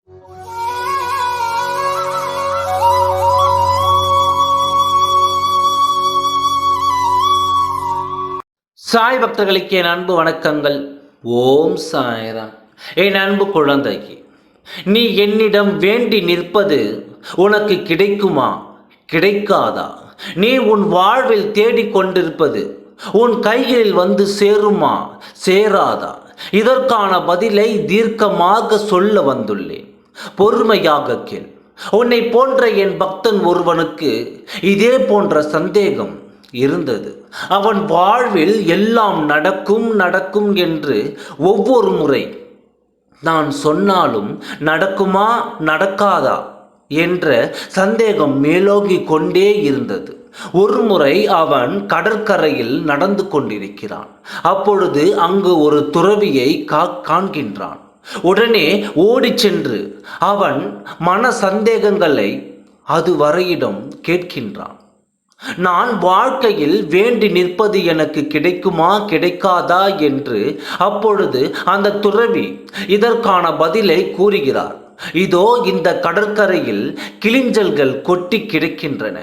சாய் பக்தர்களுக்கு என் அன்பு வணக்கங்கள். ஓம் சாய்ராம். என் அன்பு குழந்தைக்கு, நீ என்னிடம் வேண்டி நிற்பது உனக்கு கிடைக்குமா கிடைக்காதா? நீ உன் வாழ்வில் தேடிக்கொண்டிருப்பது உன் கைகளில் வந்து சேருமா சேராதா? இதற்கான பதிலை தீர்க்கமாக சொல்ல வந்துள்ளேன். பொறுமையாக கேள். உன்னை போன்ற என் பக்தன் ஒருவனுக்கு இதே போன்ற சந்தேகம் இருந்தது. அவன் வாழ்வில் எல்லாம் நடக்கும் நடக்கும் என்று ஒவ்வொரு முறை நான் சொன்னாலும் நடக்குமா நடக்காதா என்ற சந்தேகம் மேலோங்கி கொண்டே இருந்தது. ஒரு முறை அவன் கடற்கரையில் நடந்து கொண்டிருக்கிறான். அப்பொழுது அங்கு ஒரு துறவியை காண்கின்றான். உடனே ஓடிச் சென்று அவன் மன சந்தேகங்களை அதுவரையிடம் கேட்கின்றான். நான் வாழ்க்கையில் வேண்டி நிற்பது எனக்கு கிடைக்குமா கிடைக்காதா என்று. அப்பொழுது அந்த துறவி இதற்கான பதிலை கூறுகிறார். இதோ இந்த கடற்கரையில் கிளிஞ்சல்கள் கொட்டி கிடக்கின்றன.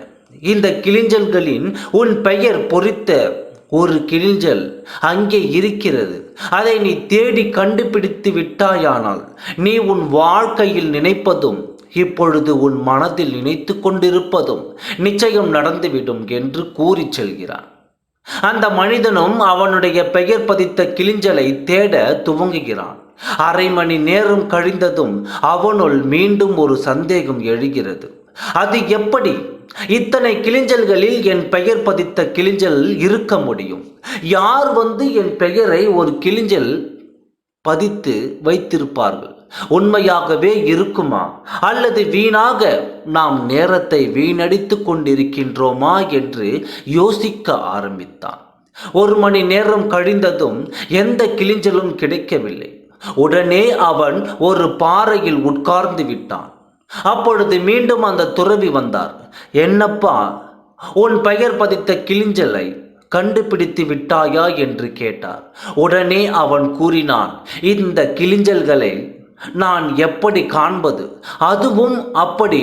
இந்த கிளிஞ்சல்களின் உன் பெயர் பொறித்த ஒரு கிளிஞ்சல் அங்கே இருக்கிறது. அதை நீ தேடி கண்டுபிடித்து விட்டாயானால் நீ உன் வாழ்க்கையில் நினைப்பதும் இப்பொழுது உன் மனதில் நினைத்து கொண்டிருப்பதும் நிச்சயம் நடந்துவிடும் என்று கூறி செல்கிறான். அந்த மனிதனும் அவனுடைய பெயர் பதித்த கிளிஞ்சலை தேட துவங்குகிறான். அரை மணி நேரம் கழிந்ததும் அவனுள் மீண்டும் ஒரு சந்தேகம் எழுகிறது. அது எப்படி இத்தனை கிளிஞ்சல்களில் என் பெயர் பதித்த கிளிஞ்சல் இருக்க முடியும்? யார் வந்து என் பெயரை ஒரு கிளிஞ்சல் பதித்து வைத்திருப்பார்கள்? உண்மையாகவே இருக்குமா, அல்லது வீணாக நாம் நேரத்தை வீணடித்து கொண்டிருக்கின்றோமா என்று யோசிக்க ஆரம்பித்தான். ஒரு மணி நேரம் கழிந்ததும் எந்த கிளிஞ்சலும் கிடைக்கவில்லை. உடனே அவன் ஒரு பாறையில் உட்கார்ந்து விட்டான். அப்பொழுது மீண்டும் அந்த துறவி வந்தார். என்னப்பா, உன் பெயர் பதித்த கிளிஞ்சலை கண்டுபிடித்து விட்டாயா என்று கேட்டார். உடனே அவன் கூறினான், இந்த கிளிஞ்சல்களை நான் எப்படி காண்பது? அதுவும் அப்படி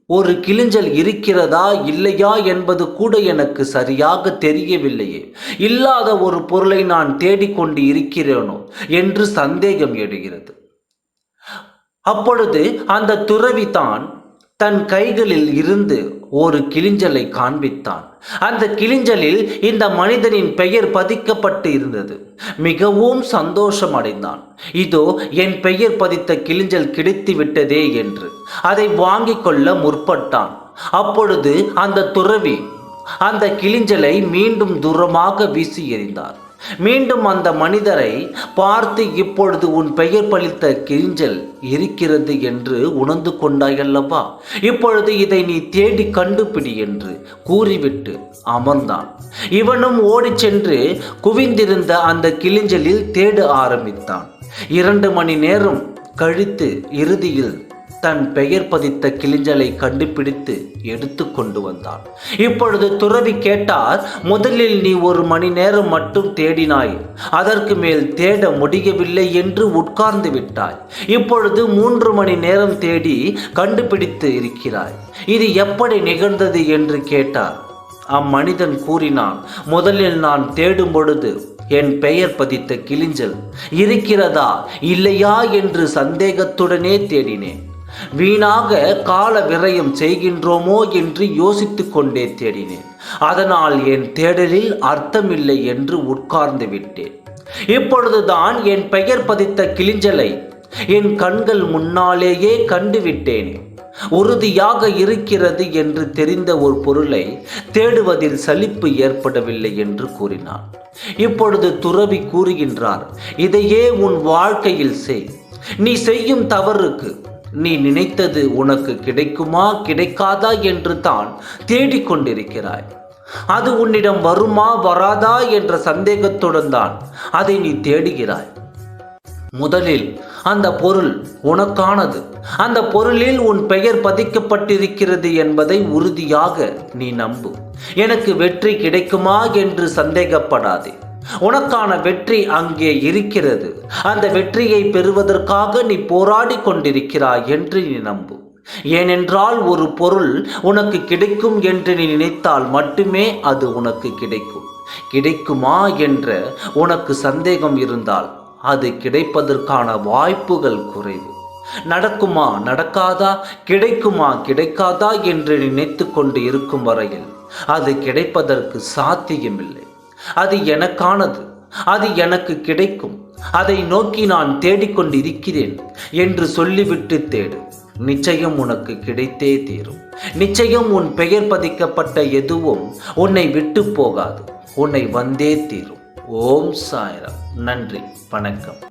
ஒரு கிளிஞ்சல் இருக்கிறதா இல்லையா என்பது கூட எனக்கு சரியாக தெரியவில்லையே. இல்லாத ஒரு பொருளை நான் தேடிக்கொண்டு இருக்கிறேனோ என்று சந்தேகம் எழுகிறது. அப்பொழுது அந்த துறவி தான் தன் கைகளில் இருந்து ஒரு கிளிஞ்சலை காண்பித்தான். அந்த கிளிஞ்சலில் இந்த மனிதனின் பெயர் பதிக்கப்பட்டு இருந்தது. மிகவும் சந்தோஷம் அடைந்தான். இதோ என் பெயர் பதித்த கிளிஞ்சல் கிடைத்து விட்டதே என்று அதை வாங்கிக் கொள்ள முற்பட்டான். அப்பொழுது அந்த துறவி அந்த கிளிஞ்சலை மீண்டும் தூரமாக வீசி எறிந்தார். மீண்டும் அந்த மனிதரை பார்த்து, இப்பொழுது உன் பெயர் பழித்த கிளிஞ்சல் இருக்கிறது என்று உணர்ந்து கொண்டாயல்லவா, இப்பொழுது இதை நீ தேடி கண்டுபிடி என்று கூறிவிட்டு அமர்ந்தான். இவனும் ஓடிச் சென்று குவிந்திருந்த அந்த கிளிஞ்சலில் தேட ஆரம்பித்தான். 2 மணி நேரம் கழித்து இறுதியில் தன் பெயர் பதித்த கிளிஞ்சலை கண்டுபிடித்து எடுத்து கொண்டு வந்தான். இப்பொழுது துறவி கேட்டார், முதலில் நீ 1 மணி நேரம் மட்டும் தேடினாய், அதற்கு மேல் தேட முடியவில்லை என்று உட்கார்ந்து விட்டாய். இப்பொழுது 3 மணி நேரம் தேடி கண்டுபிடித்து இருக்கிறாய். இது எப்படி நிகழ்ந்தது என்று கேட்டார். அம்மனிதன் கூறினான், முதலில் நான் தேடும் பொழுது என் பெயர் பதித்த கிளிஞ்சல் இருக்கிறதா இல்லையா என்று சந்தேகத்துடனே தேடினேன். வீணாக கால விரயம் செய்கின்றோமோ என்று யோசித்து கொண்டே தேடினேன். அதனால் என் தேடலில் அர்த்தமில்லை என்று உட்கார்ந்து விட்டேன். இப்பொழுதுதான் என் பெயர் பதித்த கிளிஞ்சலை என் கண்கள் முன்னாலேயே கண்டுவிட்டேனே. உறுதியாக இருக்கிறது என்று தெரிந்த ஒரு பொருளை தேடுவதில் சலிப்பு ஏற்படவில்லை என்று கூறினான். இப்பொழுது துறவி கூறுகின்றார், இதையே உன் வாழ்க்கையில் செய். நீ செய்யும் தவறுக்கு நீ நினைத்தது உனக்கு கிடைக்குமா கிடைக்காதா என்று தான் தேடிக்கொண்டிருக்கிறாய். அது உன்னிடம் வருமா வராதா என்ற சந்தேகத்துடன் தான் அதை நீ தேடுகிறாய். முதலில் அந்த பொருள் உனக்கானது. அந்த பொருளில் உன் பெயர் பதிக்கப்பட்டிருக்கிறது என்பதை உறுதியாக நீ நம்பு. எனக்கு வெற்றி கிடைக்குமா என்று சந்தேகப்படாதே. உனக்கான வெற்றி அங்கே இருக்கிறது. அந்த வெற்றியை பெறுவதற்காக நீ போராடி கொண்டிருக்கிறாய் என்று நீ நம்பு. ஏனென்றால் ஒரு பொருள் உனக்கு கிடைக்கும் என்று நீ நினைத்தால் மட்டுமே அது உனக்கு கிடைக்கும். கிடைக்குமா என்ற உனக்கு சந்தேகம் இருந்தால் அது கிடைப்பதற்கான வாய்ப்புகள் குறைவு. நடக்குமா நடக்காதா, கிடைக்குமா கிடைக்காதா என்று நினைத்து கொண்டு இருக்கும் வரையில் அது கிடைப்பதற்கு சாத்தியமில்லை. அது எனக்கானது, அது எனக்கு கிடைக்கும், அதை நோக்கி நான் தேடிக்கொண்டிருக்கிறேன் என்று சொல்லிவிட்டு தேடு. நிச்சயம் உனக்கு கிடைத்தே தீரும். நிச்சயம் உன் பெயர் பதிக்கப்பட்ட எதுவும் உன்னை விட்டு போகாது, உன்னை வந்தே தீரும். ஓம் சாய்ராம். நன்றி, வணக்கம்.